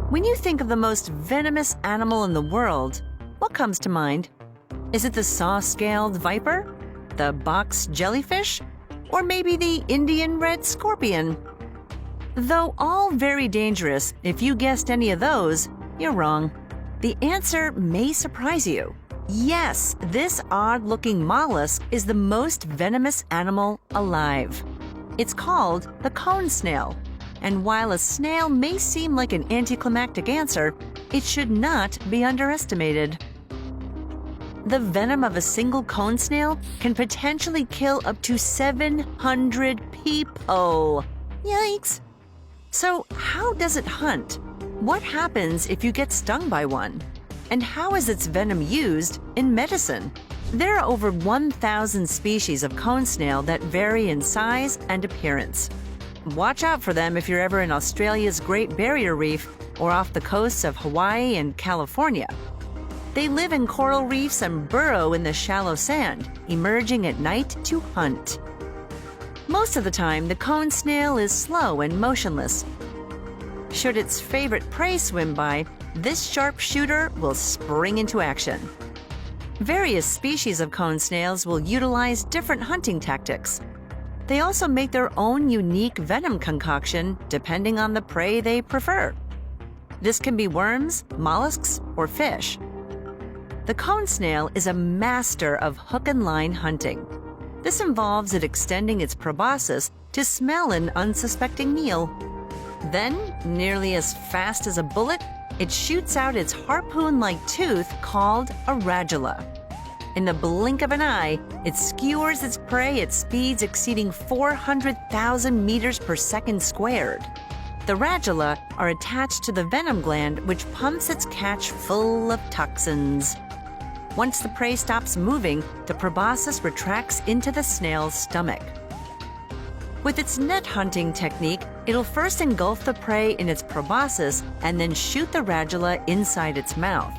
When you think of the most venomous animal in the world, what comes to mind? Is it the saw-scaled viper, the box jellyfish, or maybe the Indian red scorpion? Though all very dangerous, if you guessed any of those, you're wrong. The answer may surprise you. Yes, this odd-looking mollusk is the most venomous animal alive. It's called the cone snail. And while a snail may seem like an anticlimactic answer, it should not be underestimated. The venom of a single cone snail can potentially kill up to 700 people. Yikes! So how does it hunt? What happens if you get stung by one? And how is its venom used in medicine? There are over 1,000 species of cone snail that vary in size and appearance. Watch out for them if you're ever in Australia's Great Barrier Reef or off the coasts of Hawaii and California. They live in coral reefs and burrow in the shallow sand, emerging at night to hunt. Most of the time, the cone snail is slow and motionless. Should its favorite prey swim by, this sharpshooter will spring into action. Various species of cone snails will utilize different hunting tactics. They also make their own unique venom concoction depending on the prey they prefer. This can be worms, mollusks, or fish. The cone snail is a master of hook and line hunting. This involves it extending its proboscis to smell an unsuspecting meal. Then, nearly as fast as a bullet, it shoots out its harpoon-like tooth called a radula. In the blink of an eye, it skewers its prey at speeds exceeding 400,000 meters per second squared. The radula are attached to the venom gland, which pumps its catch full of toxins. Once the prey stops moving, the proboscis retracts into the snail's stomach. With its net hunting technique, it'll first engulf the prey in its proboscis and then shoot the radula inside its mouth.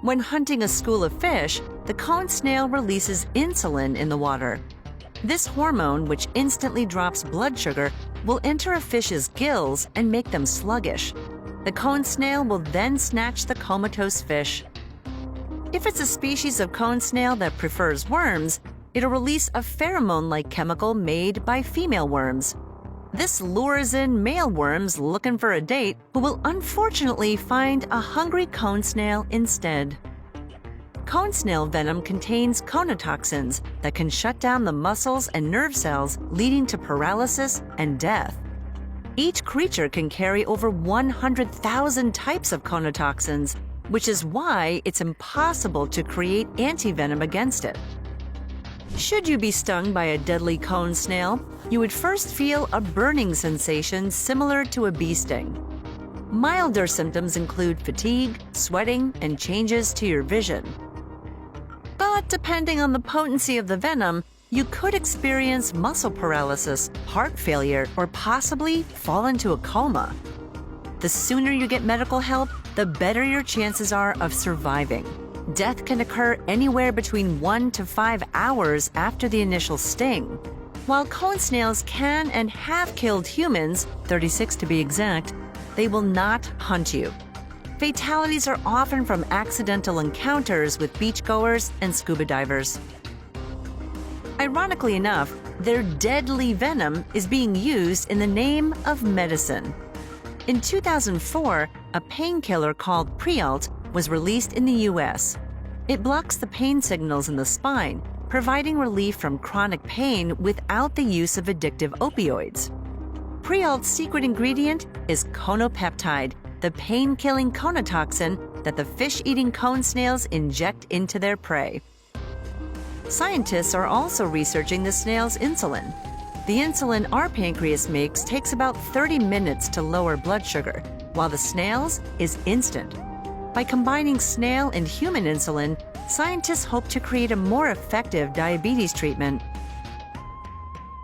When hunting a school of fish, the cone snail releases insulin in the water. This hormone, which instantly drops blood sugar, will enter a fish's gills and make them sluggish. The cone snail will then snatch the comatose fish. If it's a species of cone snail that prefers worms, it'll release a pheromone-like chemical made by female worms. This lures in male worms looking for a date who will unfortunately find a hungry cone snail instead. Cone snail venom contains conotoxins that can shut down the muscles and nerve cells, leading to paralysis and death. Each creature can carry over 100,000 types of conotoxins, which is why it's impossible to create antivenom against it. Should you be stung by a deadly cone snail, you would first feel a burning sensation similar to a bee sting. Milder symptoms include fatigue, sweating, and changes to your vision. But depending on the potency of the venom, you could experience muscle paralysis, heart failure, or possibly fall into a coma. The sooner you get medical help, the better your chances are of surviving. Death can occur anywhere between 1 to 5 hours after the initial sting. While cone snails can and have killed humans, 36 to be exact, they will not hunt you. Fatalities are often from accidental encounters with beachgoers and scuba divers. Ironically enough, their deadly venom is being used in the name of medicine. In 2004, a painkiller called Prialt was released in the U.S. It blocks the pain signals in the spine, providing relief from chronic pain without the use of addictive opioids. Prialt's secret ingredient is conopeptide, the pain-killing conotoxin that the fish-eating cone snails inject into their prey. Scientists are also researching the snail's insulin. The insulin our pancreas makes takes about 30 minutes to lower blood sugar, while the snail's is instant. By combining snail and human insulin, scientists hope to create a more effective diabetes treatment.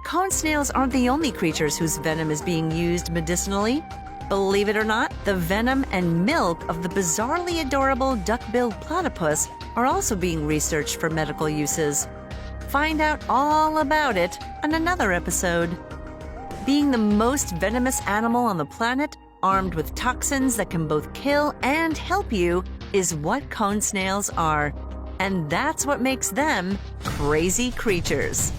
Cone snails aren't the only creatures whose venom is being used medicinally. Believe it or not, the venom and milk of the bizarrely adorable duck-billed platypus are also being researched for medical uses. Find out all about it on another episode. Being the most venomous animal on the planet, armed with toxins that can both kill and help you, is what cone snails are. And that's what makes them crazy creatures.